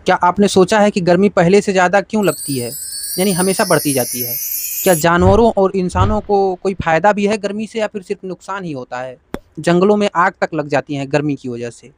क्या आपने सोचा है कि गर्मी पहले से ज़्यादा क्यों लगती है, यानी हमेशा बढ़ती जाती है? क्या जानवरों और इंसानों को कोई फ़ायदा भी है गर्मी से या फिर सिर्फ़ नुकसान ही होता है? जंगलों में आग तक लग जाती है गर्मी की वजह से।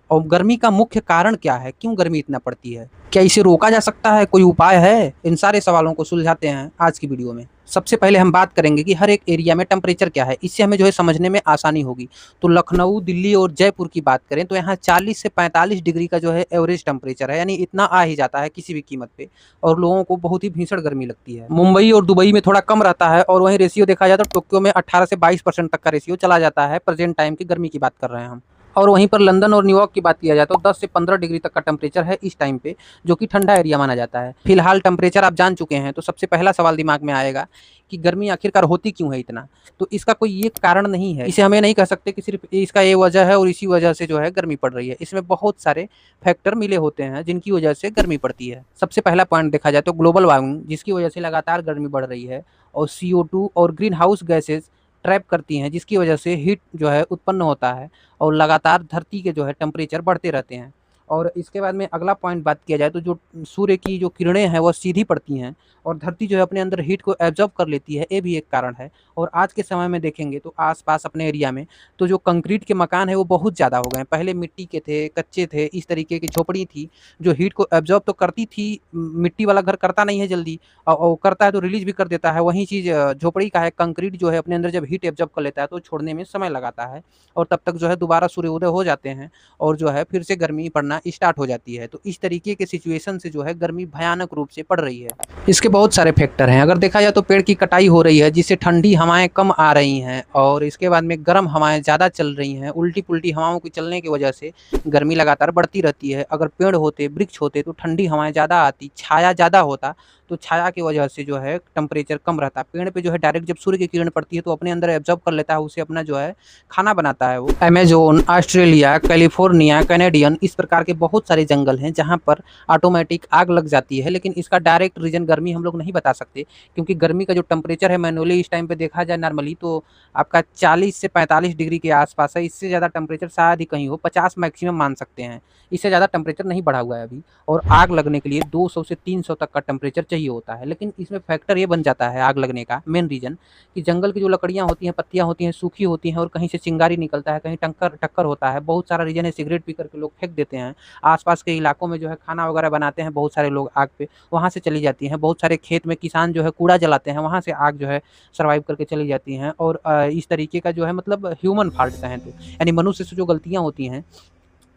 और गर्मी का मुख्य कारण क्या है? क्यों गर्मी इतना पड़ती है? क्या इसे रोका जा सकता है? कोई उपाय है? इन सारे सवालों को सुलझाते हैं आज की वीडियो में। सबसे पहले हम बात करेंगे कि हर एक एरिया में टेम्परेचर क्या है, इससे हमें जो है समझने में आसानी होगी। तो लखनऊ, दिल्ली और जयपुर की बात करें तो यहाँ 40 से 45 डिग्री का जो है एवरेज टेम्परेचर है, यानी इतना आ ही जाता है किसी भी कीमत पे और लोगों को बहुत ही भीषण गर्मी लगती है। मुंबई और दुबई में थोड़ा कम रहता है और वहीं रेशियो देखा जाए तो टोक्यो में 18 से 22% तक का रेशियो चला जाता है। प्रेजेंट टाइम की गर्मी की बात कर रहे हैं हम। और वहीं पर लंदन और न्यूयॉर्क की बात किया जाए तो 10 से 15 डिग्री तक का टेम्परेचर है इस टाइम पे, जो कि ठंडा एरिया माना जाता है। फिलहाल टेम्परेचर आप जान चुके हैं तो सबसे पहला सवाल दिमाग में आएगा कि गर्मी आखिरकार होती क्यों है इतना? तो इसका कोई एक कारण नहीं है। इसे हमें नहीं कह सकते कि सिर्फ इसका ये वजह है और इसी वजह से जो है गर्मी पड़ रही है। इसमें बहुत सारे फैक्टर मिले होते हैं जिनकी वजह से गर्मी पड़ती है। सबसे पहला पॉइंट देखा जाए तो ग्लोबल वार्मिंग, जिसकी वजह से लगातार गर्मी बढ़ रही है और CO2 और ग्रीन हाउस गैसेज ट्रैप करती हैं, जिसकी वजह से हीट जो है उत्पन्न होता है और लगातार धरती के जो है टेम्परेचर बढ़ते रहते हैं। और इसके बाद में अगला पॉइंट बात किया जाए तो जो सूर्य की जो किरणें हैं वह सीधी पड़ती हैं और धरती जो है अपने अंदर हीट को एब्जॉर्ब कर लेती है, ये भी एक कारण है। और आज के समय में देखेंगे तो आस-पास अपने एरिया में तो जो कंक्रीट के मकान हैं वो बहुत ज़्यादा हो गए हैं। पहले मिट्टी के थे, कच्चे थे, इस तरीके की झोपड़ी थी जो हीट को एब्जॉर्ब तो करती थी, मिट्टी वाला घर करता नहीं है जल्दी और करता है तो रिलीज़ भी कर देता है। वही चीज़ झोपड़ी का है, कंक्रीट जो है अपने अंदर जब हीट एब्जॉर्ब कर लेता है तो छोड़ने में समय लगाता है और तब तक जो है दोबारा सूर्योदय हो जाते हैं और जो है फिर से गर्मी पड़ना स्टार्ट हो जाती है। तो इस तरीके के सिचुएशन से जो है गर्मी भयानक रूप से पड़ रही है। इसके बहुत सारे फैक्टर हैं। अगर देखा जाए तो पेड़ की कटाई हो रही है जिससे ठंडी हवाएँ कम आ रही हैं और इसके बाद में गर्म हवाएँ ज़्यादा चल रही हैं। उल्टी-पुल्टी हवाओं के चलने की वजह से गर्मी लगातार बढ़ती रहती है। अगर पेड़ होते, वृक्ष होते तो ठंडी हवाएँ ज़्यादा आती, छाया ज़्यादा होता तो छाया की वजह से जो है टेम्परेचर कम रहता। पेड़ पे जो है डायरेक्ट जब सूर्य की किरण पड़ती है तो अपने अंदर एब्ज़ॉर्ब कर लेता है, उसे अपना जो है खाना बनाता है वो। अमेज़न, ऑस्ट्रेलिया, कैलिफ़ोर्निया, कैनेडियन इस प्रकार के बहुत सारे जंगल हैं जहाँ पर ऑटोमेटिक आग लग जाती है, लेकिन इसका डायरेक्ट रीज़न गर्मी हम लोग नहीं बता सकते क्योंकि गर्मी का जो टेम्परेचर है मैनुअली इस टाइम पे देखा जाए नॉर्मली तो आपका 40 से 45 डिग्री के आस-पास है। इससे ज़्यादा टेम्परेचर शायद ही कहीं हो, 50 मैक्सिमम मान सकते हैं। इससे ज़्यादा टेम्परेचर नहीं बढ़ा हुआ है अभी और आग लगने के लिए 200 से 300 तक का टेम्परेचर चाहिए होता है। लेकिन इसमें फैक्टर ये बन जाता है आग लगने का मेन रीज़न कि जंगल की जो लकड़ियाँ होती हैं, पत्तियाँ होती हैं, सूखी होती हैं और कहीं से चिंगारी निकलता है, कहीं टक्कर टक्कर होता है। बहुत सारा रीज़न है, सिगरेट पी कर के लोग फेंक देते हैं। आस-पास के इलाकों में जो है खाना वगैरह बनाते हैं बहुत सारे लोग आग पे, वहाँ से चली जाती हैं। बहुत सारे खेत में किसान जो है कूड़ा जलाते हैं, वहाँ से आग जो है सर्वाइव करके चली जाती हैं और इस तरीके का जो है मतलब ह्यूमन फॉल्ट कहें तो, यानी मनुष्य से जो गलतियाँ होती हैं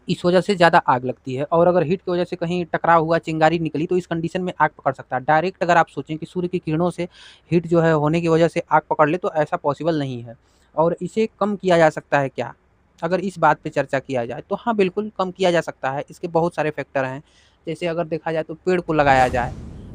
इस वजह से ज़्यादा आग लगती है। और अगर हीट की वजह से कहीं टकराव हुआ, चिंगारी निकली तो इस कंडीशन में आग पकड़ सकता है। डायरेक्ट अगर आप सोचें कि सूर्य की किरणों से हीट जो है होने की वजह से आग पकड़ ले तो ऐसा पॉसिबल नहीं है। और इसे कम किया जा सकता है क्या? अगर इस बात पे चर्चा किया जाए तो हाँ, बिल्कुल कम किया जा सकता है। इसके बहुत सारे फैक्टर हैं। जैसे अगर देखा जाए तो पेड़ को लगाया जाए,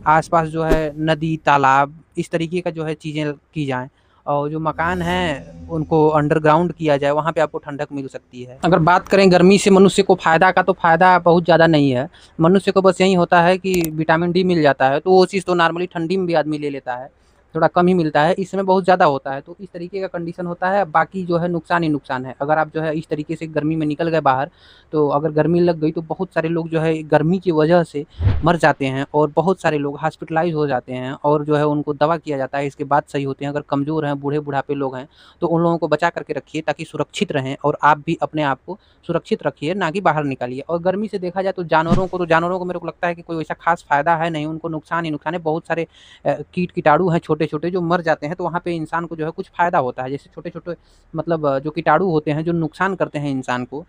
आस-पास जो है नदी, तालाब इस तरीके का जो है चीज़ें की जाएँ और जो मकान हैं उनको अंडरग्राउंड किया जाए, वहाँ पे आपको ठंडक मिल सकती है। अगर बात करें गर्मी से मनुष्य को फ़ायदा का तो फ़ायदा बहुत ज़्यादा नहीं है। मनुष्य को बस यही होता है कि विटामिन डी मिल जाता है, तो वो चीज़ तो नॉर्मली ठंडी में भी आदमी ले लेता है, थोड़ा कम ही मिलता है, इसमें बहुत ज़्यादा होता है। तो इस तरीके का कंडीशन होता है, बाकी जो है नुकसान ही नुकसान है। अगर आप जो है इस तरीके से गर्मी में निकल गए बाहर, तो अगर गर्मी लग गई तो बहुत सारे लोग जो है गर्मी की वजह से मर जाते हैं और बहुत सारे लोग हॉस्पिटलाइज़ हो जाते हैं और जो है उनको दवा किया जाता है, इसके बाद सही होते हैं। अगर कमज़ोर हैं, बूढ़े-बुढ़ापे लोग हैं, तो उन लोगों को बचा करके रखिए ताकि सुरक्षित रहें और आप भी अपने आप को सुरक्षित रखिए, ना कि बाहर निकालिए। और गर्मी से देखा जाए तो जानवरों को मेरे को लगता है कि कोई वैसा ख़ास फ़ायदा है नहीं, उनको नुकसान ही नुकसान है। बहुत सारे कीटाणु हैं छोटे-छोटे जो मर जाते हैं, तो वहाँ पे इंसान को जो है कुछ फ़ायदा होता है। जैसे छोटे-छोटे मतलब जो कीटाणु होते हैं, जो नुकसान करते हैं इंसान को,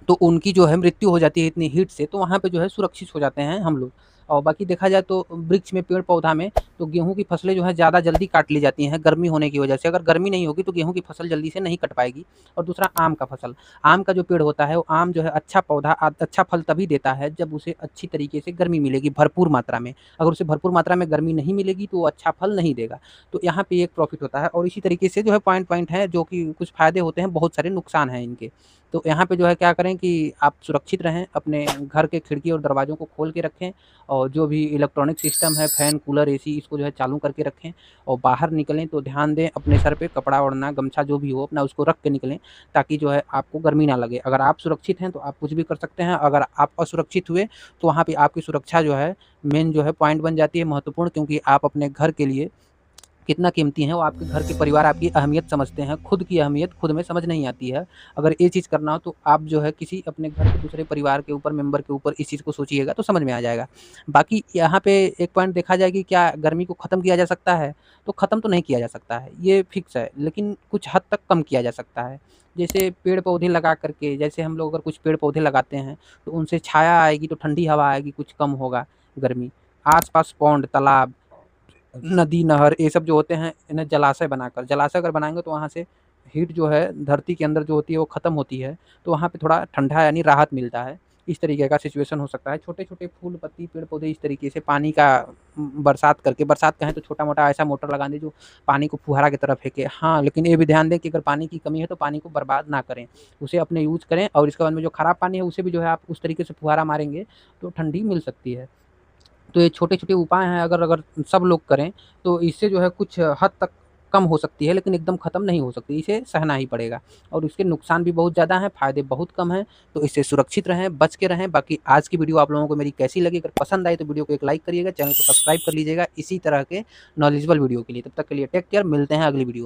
तो उनकी जो है मृत्यु हो जाती है इतनी हीट से, तो वहाँ पे जो है सुरक्षित हो जाते हैं हम लोग। और बाकी देखा जाए तो वृक्ष में, पेड़-पौधा में तो गेहूँ की फसलें जो है ज़्यादा जल्दी काट ली जाती हैं गर्मी होने की वजह से। अगर गर्मी नहीं होगी तो गेहूँ की फसल जल्दी से नहीं कट पाएगी। और दूसरा आम का फसल, आम का जो पेड़ होता है वो आम जो है अच्छा पौधा अच्छा फल तभी देता है जब उसे अच्छी तरीके से गर्मी मिलेगी भरपूर मात्रा में। अगर उसे भरपूर मात्रा में गर्मी नहीं मिलेगी तो वो अच्छा फल नहीं देगा। तो यहाँ पे एक प्रॉफ़िट होता है और इसी तरीके से जो है पॉइंट है जो कि कुछ फ़ायदे होते हैं, बहुत सारे नुकसान हैं इनके। तो यहाँ पे जो है क्या करें कि आप सुरक्षित रहें, अपने घर के खिड़की और दरवाज़ों को खोल के रखें और जो भी इलेक्ट्रॉनिक सिस्टम है, फ़ैन, कूलर, एसी, इसको जो है चालू करके रखें और बाहर निकलें तो ध्यान दें अपने सर पे कपड़ा ओढ़ना, गमछा जो भी हो अपना उसको रख के निकलें, ताकि जो है आपको गर्मी ना लगे। अगर आप सुरक्षित हैं तो आप कुछ भी कर सकते हैं, अगर आप असुरक्षित हुए तो वहाँ पे आपकी सुरक्षा जो है मेन जो है पॉइंट बन जाती है महत्वपूर्ण, क्योंकि आप अपने घर के लिए कितना कीमती हैं, वो आपके घर के परिवार आपकी अहमियत समझते हैं, खुद की अहमियत खुद में समझ नहीं आती है। अगर ये चीज़ करना हो तो आप जो है किसी अपने घर के दूसरे परिवार के ऊपर, मेंबर के ऊपर इस चीज़ को सोचिएगा तो समझ में आ जाएगा। बाकी यहाँ पे एक पॉइंट देखा जाए कि क्या गर्मी को ख़त्म किया जा सकता है? तो ख़त्म तो नहीं किया जा सकता है, ये फिक्स है, लेकिन कुछ हद तक कम किया जा सकता है। जैसे पेड़-पौधे लगा कर के, जैसे हम लोग अगर कुछ पेड़-पौधे लगाते हैं, तो उनसे छाया आएगी तो ठंडी हवा आएगी, कुछ कम होगा गर्मी। आस-पास पॉन्ड, तालाब, नदी, नहर ये सब जो होते हैं इन्हें जलाशय अगर बनाएँगे तो वहाँ से हीट जो है धरती के अंदर जो होती है वो ख़त्म होती है, तो वहाँ पे थोड़ा ठंडा यानी राहत मिलता है। इस तरीके का सिचुएशन हो सकता है। छोटे-छोटे फूल, पत्ती, पेड़-पौधे इस तरीके से पानी का बरसात करके, बरसात कहें तो छोटा-मोटा ऐसा मोटर लगा दें जो पानी को फुहारा की तरह फेंके। हाँ, लेकिन ये भी ध्यान दें कि अगर पानी की कमी है तो पानी को बर्बाद ना करें। उसे अपने यूज़ करें और इसके बाद में जो खराब पानी है उसे भी जो है आप उस तरीके से फुहारा मारेंगे तो ठंडी मिल सकती है। तो ये छोटे-छोटे उपाय हैं, अगर अगर सब लोग करें, तो इससे जो है कुछ हद तक कम हो सकती है, लेकिन एकदम ख़त्म नहीं हो सकती, इसे सहना ही पड़ेगा। और इसके नुकसान भी बहुत ज़्यादा हैं, फ़ायदे बहुत कम हैं, तो इससे सुरक्षित रहें, बच के रहें। बाकी आज की वीडियो आप लोगों को मेरी कैसी लगी? अगर पसंद आई तो वीडियो को एक लाइक करिएगा, चैनल को सब्सक्राइब कर लीजिएगा इसी तरह के नॉलेजेबल वीडियो के लिए। तब तक के लिए टेक केयर, मिलते हैं अगली वीडियो में।